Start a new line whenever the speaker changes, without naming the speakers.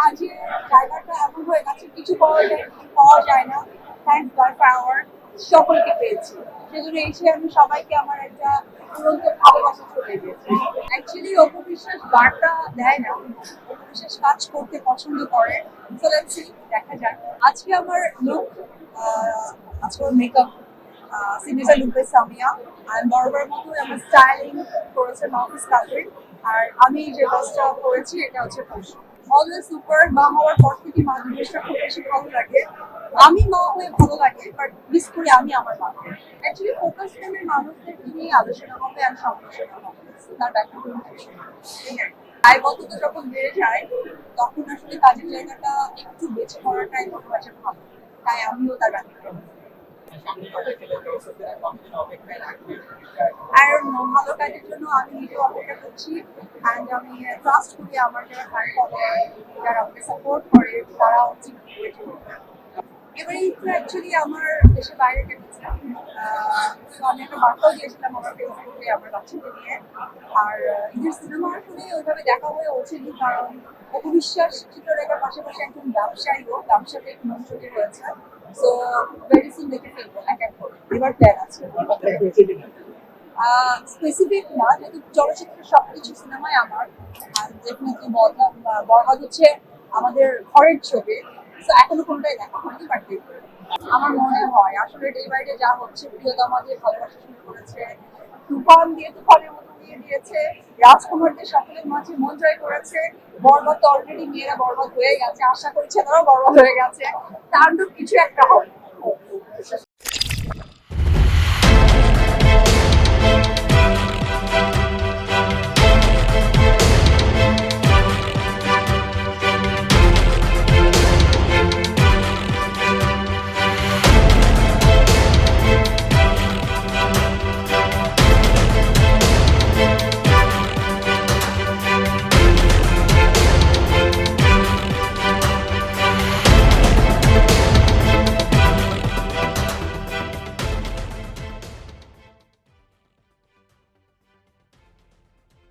কাজের জায়গাটা এমন হয়ে গেছে, কিছু পাওয়া যায় কিছু পাওয়া যায় না। থ্যাংক গড ফর আওয়ার সকলকে পেয়েছি। সেজন্য এসে আমি সবাইকে আমার একটা তুরন্ত ভালোবাসা চলে গেছে। অ্যাকচুয়ালি অপবিশ্বাস বার্তা দেয় না, অপবিশ্বাস কাজ করতে পছন্দ করে। সো লেটস সি, দেখা যাক। আজকে আমার লুক, আজকে makeup signature look by Samia. আর বরাবর মতো আমার স্টাইলিং করেছে অফিস কাজের। আর আমি যে ড্রেসটা পরেছি এটা হচ্ছে খুশি। Always super. মা হওয়ার পর থেকে মা জিনিসটা খুব বেশি ভালো লাগে। আমি মা হয়ে ভালো লাগে, বাট মিস করি আমি আমার মাকে। অ্যাকচুয়ালি ফোকাস ফ্রেমের মানুষদেরকে নিয়ে আলোচনা হবে আর সমালোচনা হবে, তার ব্যাখ্যা দায়বদ্ধতা যখন বেড়ে যায় তখন আসলে কাজের জায়গাটা একটু বেছে করাটাই মনে হয় যে ভালো। তাই আমিও তার ব্যাখ্যা। আর ভালো কাজের জন্য আমি নিজেও অপেক্ষা করছি। অ্যান্ড আমি ট্রাস্ট করি আমার যারা ফ্যান ফলোয়ার, যারা আমাকে সাপোর্ট করে, তারা হচ্ছে wait করবে। এবারে ঈদটা অ্যাকচুয়ালি আমার দেশের বাইরে কেটেছিলাম। তো আমি একটা বার্তাও দিয়েছিলাম আমার ফেসবুকে আমার বাচ্চাকে নিয়ে। আর ঈদের সিনেমা আসলে ওইভাবে দেখা হয়ে ওঠেনি, কারণ অপবিশ্বাস চিত্রলেখার পাশাপাশি একজন ব্যবসায়ীও, ব্যবসাতে একটু মনোযোগী হয়েছে। সো ভেরি সুন দেখে ফেলবো এক এক করে। এবার প্ল্যান আছে। স্পেসিফিক না, যেহেতু চলচ্চিত্রের সবকিছু সিনেমায় আমার। ডেফিনেটলি বললাম, বরবাদ হচ্ছে আমাদের ঘরের ছবি। তো এখনো কোনটাই দেখা হয়নি, বাট দেখবো। আমার মনে হয় আসলে ডে বাই ডে যা হচ্ছে, প্রিয়তমাদের ভালোবাসা শুরু করেছে, তুফান দিয়ে তুফানের মতো দিয়ে দিয়েছে, রাজকুমারদের সকলের মাঝে মন জয় করেছে। বরবাদ তো অলরেডি মেয়েরা বরবাদ হয়ে গেছে, আশা করছে তারাও বরবাদ হয়ে গেছে। তাণ্ডব কিছু একটা হবে।